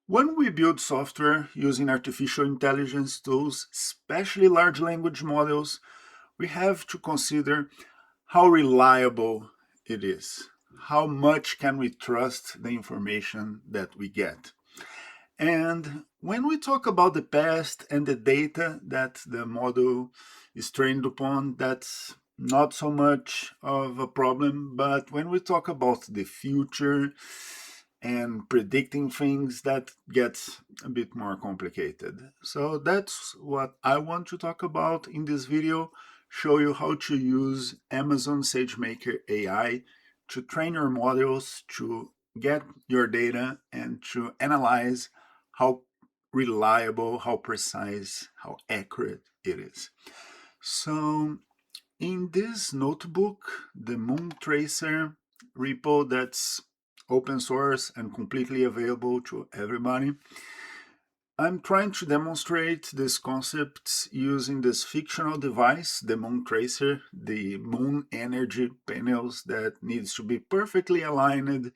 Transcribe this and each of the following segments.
When we build software using artificial intelligence tools, especially large language models, we have to consider how reliable it is. How much can we trust the information that we get? And when we talk about the past and the data that the model is trained upon, that's not so much of a problem. But when we talk about the future and predicting things, that gets a bit more complicated. So that's what I want to talk about in this video, show you how to use Amazon SageMaker AI to train your models, to get your data, and to analyze how reliable, how precise, how accurate it is. So in this notebook, the Moon Tracer repo that's open source and completely available to everybody, I'm trying to demonstrate these concepts using this fictional device, the Moon Tracer, the moon energy panels that needs to be perfectly aligned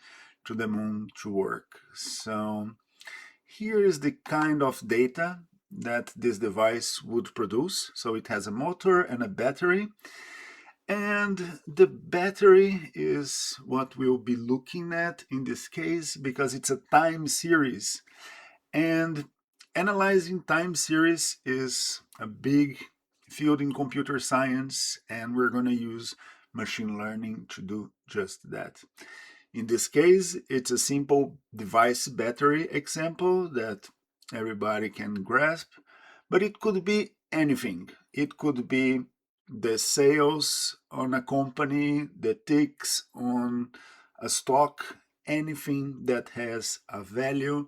to the moon to work. So here is the kind of data that this device would produce. So it has a motor and a battery. And the battery is what we'll be looking at in this case because it's a time series. And analyzing time series is a big field in computer science, and we're going to use machine learning to do just that. In this case, it's a simple device battery example that everybody can grasp, but it could be anything. It could be the sales on a company, the ticks on a stock, anything that has a value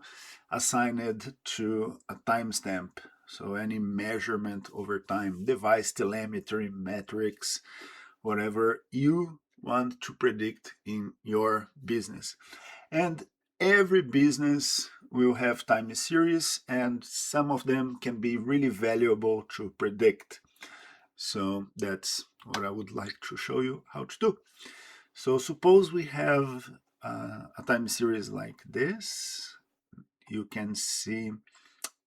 assigned to a timestamp. So any measurement over time, device telemetry, metrics, whatever you want to predict in your business. And every business will have time series, and some of them can be really valuable to predict. So that's what I would like to show you how to do. So suppose we have a time series like this. You can see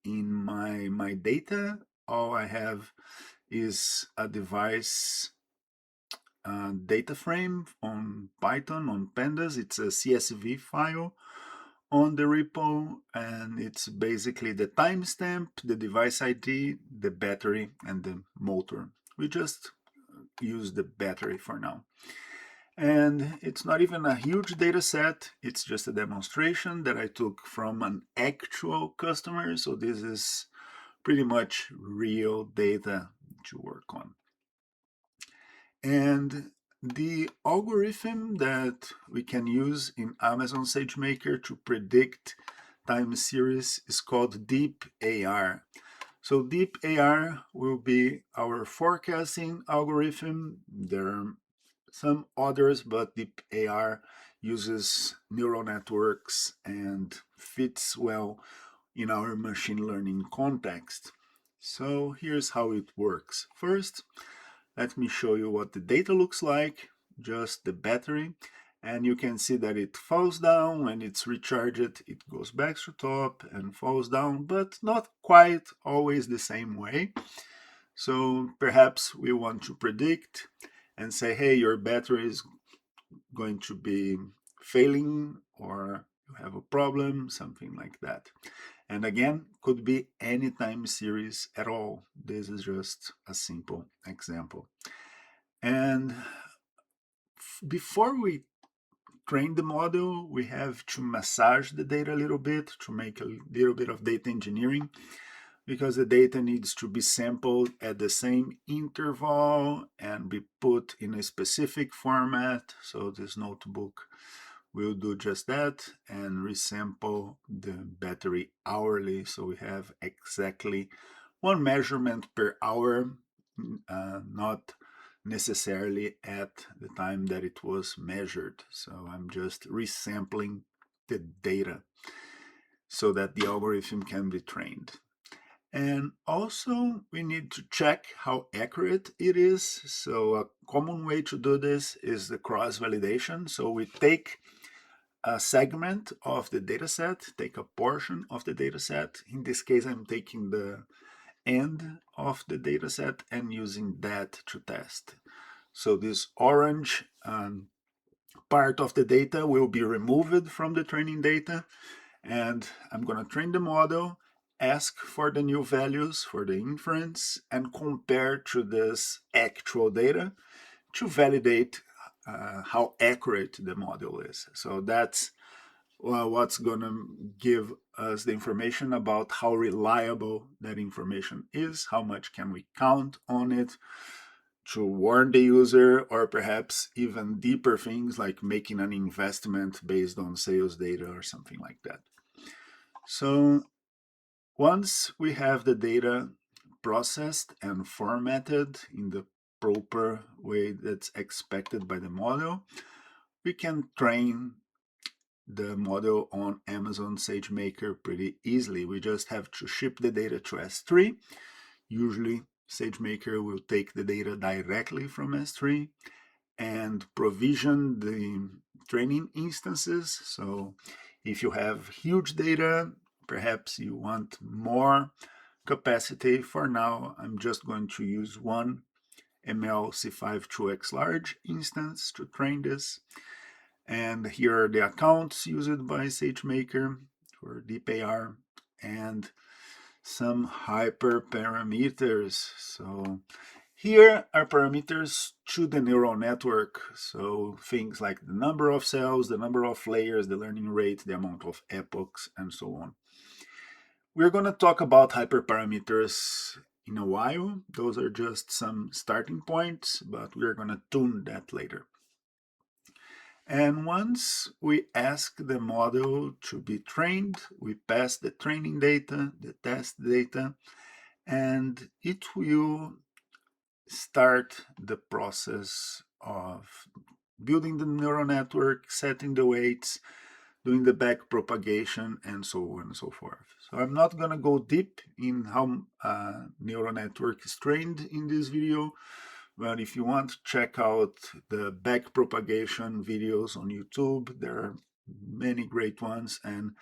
in my data, all I have is a device data frame on Python, on Pandas. It's a CSV file on the repo, and it's basically the timestamp, the device ID, the battery, and the motor. We just use the battery for now. And it's not even a huge data set, it's just a demonstration that I took from an actual customer. So this is pretty much real data to work on. And the algorithm that we can use in Amazon SageMaker to predict time series is called Deep AR. So Deep AR will be our forecasting algorithm. There are some others, but Deep AR uses neural networks and fits well in our machine learning context. So here's how it works. First, let me show you what the data looks like, just the battery. And you can see that it falls down. When it's recharged, it goes back to top and falls down, but not quite always the same way. So perhaps we want to predict and say, hey, your battery is going to be failing, or you have a problem, something like that. And again, could be any time series at all. This is just a simple example. And before we train the model, we have to massage the data a little bit to make a little bit of data engineering, because the data needs to be sampled at the same interval and be put in a specific format. So this notebook will do just that and resample the battery hourly. So we have exactly one measurement per hour, not necessarily at the time that it was measured. So I'm just resampling the data so that the algorithm can be trained. And also we need to check how accurate it is. So a common way to do this is the cross validation. So we take a segment of the dataset, take a portion of the dataset. In this case, I'm taking the end of the dataset and using that to test. So this orange part of the data will be removed from the training data, and I'm going to train the model, ask for the new values for the inference, and compare to this actual data to validate how accurate the model is. So that's what's going to give us the information about how reliable that information is, how much can we count on it to warn the user, or perhaps even deeper things like making an investment based on sales data or something like that. So once we have the data processed and formatted in the proper way that's expected by the model, we can train the model on Amazon SageMaker pretty easily. We just have to ship the data to S3. Usually, SageMaker will take the data directly from S3 and provision the training instances. So if you have huge data, perhaps you want more capacity. For now, I'm just going to use one ML-C5 2x large instance to train this. And here are the accounts used by SageMaker for DeepAR and some hyperparameters. So here are parameters to the neural network. So things like the number of cells, the number of layers, the learning rate, the amount of epochs, and so on. We're going to talk about hyperparameters in a while. Those are just some starting points, but we're going to tune that later. And once we ask the model to be trained, we pass the training data, the test data, and it will start the process of building the neural network, setting the weights, doing the back propagation, and so on and so forth. So I'm not going to go deep in how neural network is trained in this video, but if you want to check out the back propagation videos on YouTube, there are many great ones and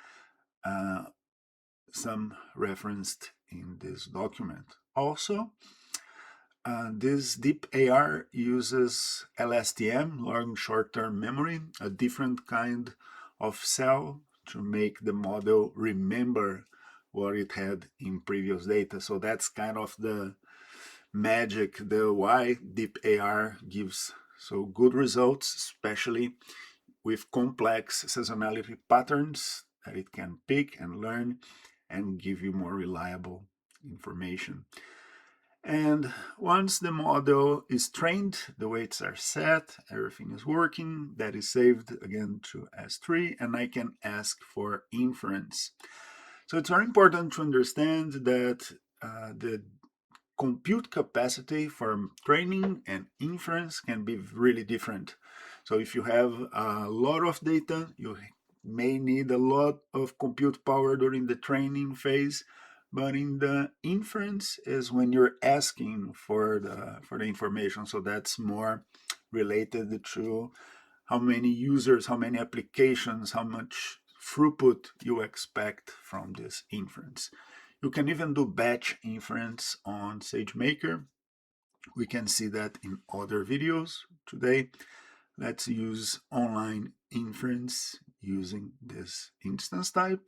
some referenced in this document. Also, this DeepAR uses LSTM, long short-term memory, a different kind of cell to make the model remember what it had in previous data. So that's kind of the magic, the why DeepAR gives so good results, especially with complex seasonality patterns that it can pick and learn and give you more reliable information. And once the model is trained, the weights are set, everything is working, that is saved again to S3, and I can ask for inference. So it's very important to understand that the compute capacity for training and inference can be really different. So if you have a lot of data, you may need a lot of compute power during the training phase, but in the inference is when you're asking for the information. So that's more related to how many users, how many applications, how much throughput you expect from this inference. You can even do batch inference on SageMaker. We can see that in other videos today. Let's use online inference using this instance type.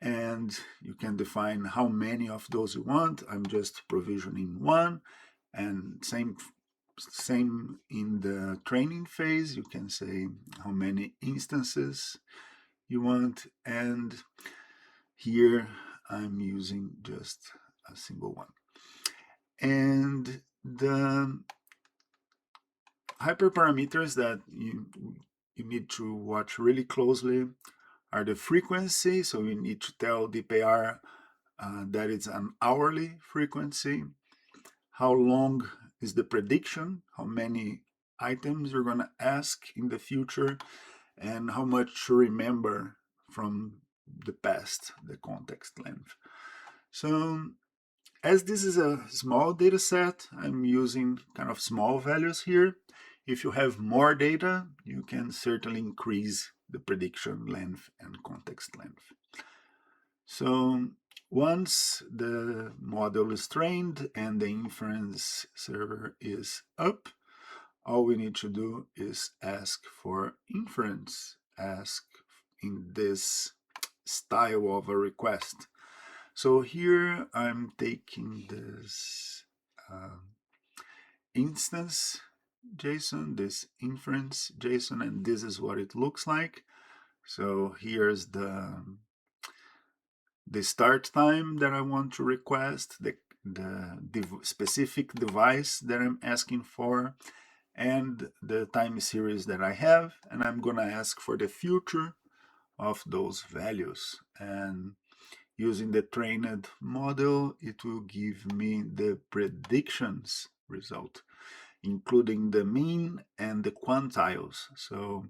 And you can define how many of those you want. I'm just provisioning one. And same in the training phase. You can say how many instances you want. And here I'm using just a single one. And the hyperparameters that you need to watch really closely are the frequency. So you need to tell DeepAR that it's an hourly frequency. How long is the prediction? How many items you're going to ask in the future? And how much to remember from the past, the context length. So as this is a small data set, I'm using kind of small values here. If you have more data, you can certainly increase the prediction length and context length. So once the model is trained and the inference server is up, all we need to do is ask for inference, ask in this style of a request. So here I'm taking this instance JSON, this inference JSON, and this is what it looks like. So here's the start time that I want to request, the specific device that I'm asking for, and the time series that I have, and I'm gonna ask for the future of those values. And using the trained model, it will give me the predictions result, including the mean and the quantiles. So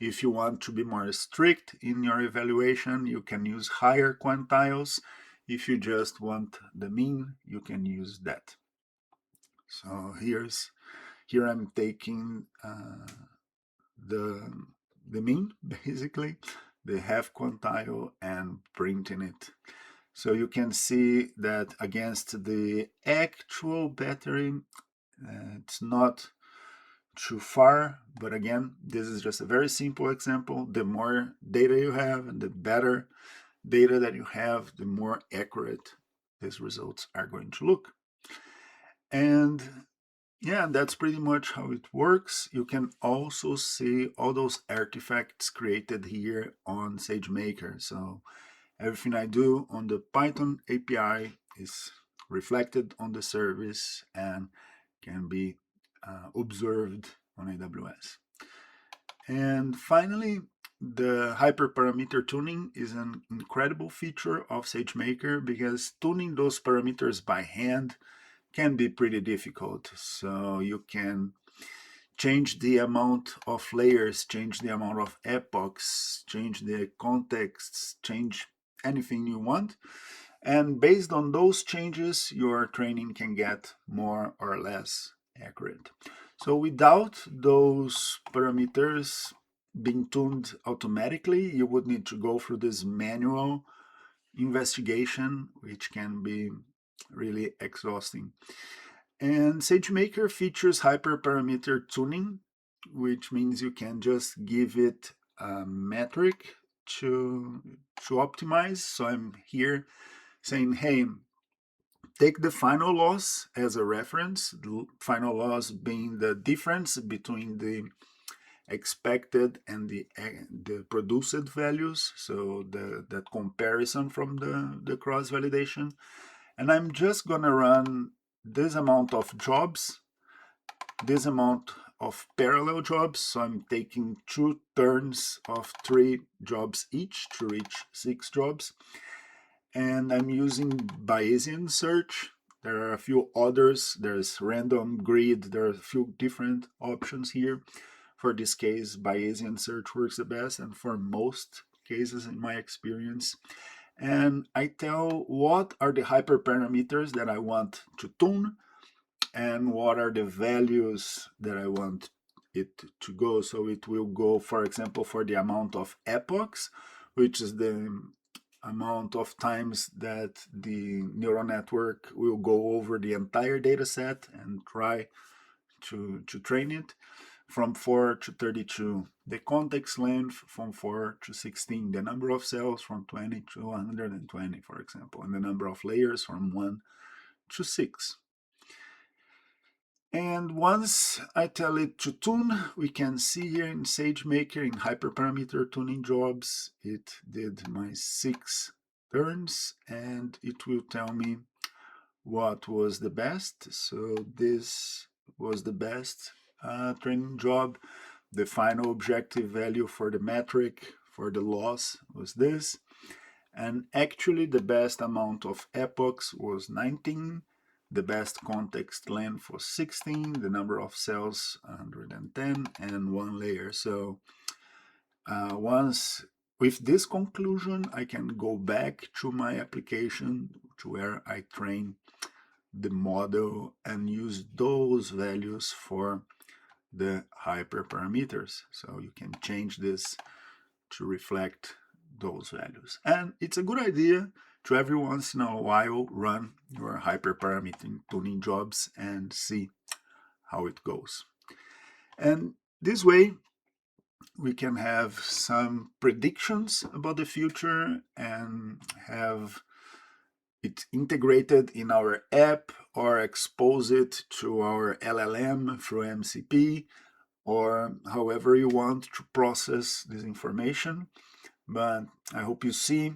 if you want to be more strict in your evaluation, you can use higher quantiles. If you just want the mean, you can use that. So here I'm taking the mean, basically, the half quantile, and printing it. So you can see that against the actual battery, it's not too far, but again, this is just a very simple example. The more data you have and the better data that you have, the more accurate these results are going to look. And yeah, that's pretty much how it works. You can also see all those artifacts created here on Sagemaker. So everything I do on the Python API is reflected on the service and can be observed on AWS. And finally, the hyperparameter tuning is an incredible feature of Sagemaker because tuning those parameters by hand can be pretty difficult. So you can change the amount of layers, change the amount of epochs, change the contexts, change anything you want. And based on those changes, your training can get more or less accurate. So without those parameters being tuned automatically, you would need to go through this manual investigation, which can be really exhausting. And SageMaker features hyperparameter tuning, which means you can just give it a metric to optimize. So I'm here saying, hey, take the final loss as a reference, the final loss being the difference between the expected and the produced values, so that comparison from the cross validation. And I'm just gonna run this amount of jobs, this amount of parallel jobs, so I'm taking 2 turns of 3 jobs each to reach 6 jobs. And I'm using Bayesian search. There are a few others. There's random grid. There are a few different options here. For this case, Bayesian search works the best, and for most cases in my experience. And I tell what are the hyperparameters that I want to tune and what are the values that I want it to go. So it will go, for example, for the amount of epochs, which is the amount of times that the neural network will go over the entire data set and try to train it, from 4 to 32. The context length from 4 to 16. The number of cells from 20 to 120, for example. And the number of layers from 1 to 6. And once I tell it to tune, we can see here in SageMaker in hyperparameter tuning jobs, it did my 6 turns and it will tell me what was the best. So this was the best training job. The final objective value for the metric for the loss was this. And actually the best amount of epochs was 19. The best context length was 16, the number of cells 110, and 1 layer. So once with this conclusion, I can go back to my application to where I train the model and use those values for the hyperparameters. So you can change this to reflect those values. And it's a good idea to every once in a while run your hyperparameter tuning jobs and see how it goes. And this way, we can have some predictions about the future and have it integrated in our app or expose it to our LLM through MCP or however you want to process this information. But I hope you see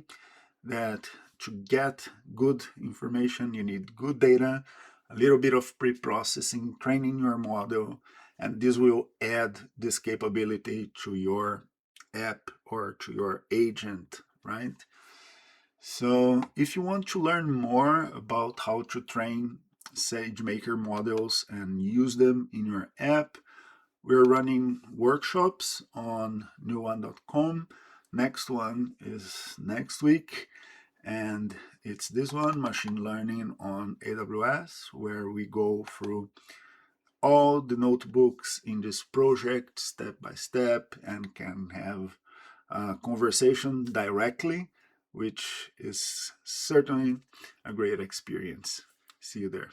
that to get good information, you need good data, a little bit of pre-processing, training your model, and this will add this capability to your app or to your agent, right? So if you want to learn more about how to train Sagemaker models and use them in your app, we're running workshops on newone.com. Next one is next week, and it's this one, machine learning on AWS, where we go through all the notebooks in this project step by step and can have a conversation directly, which is certainly a great experience. See you there.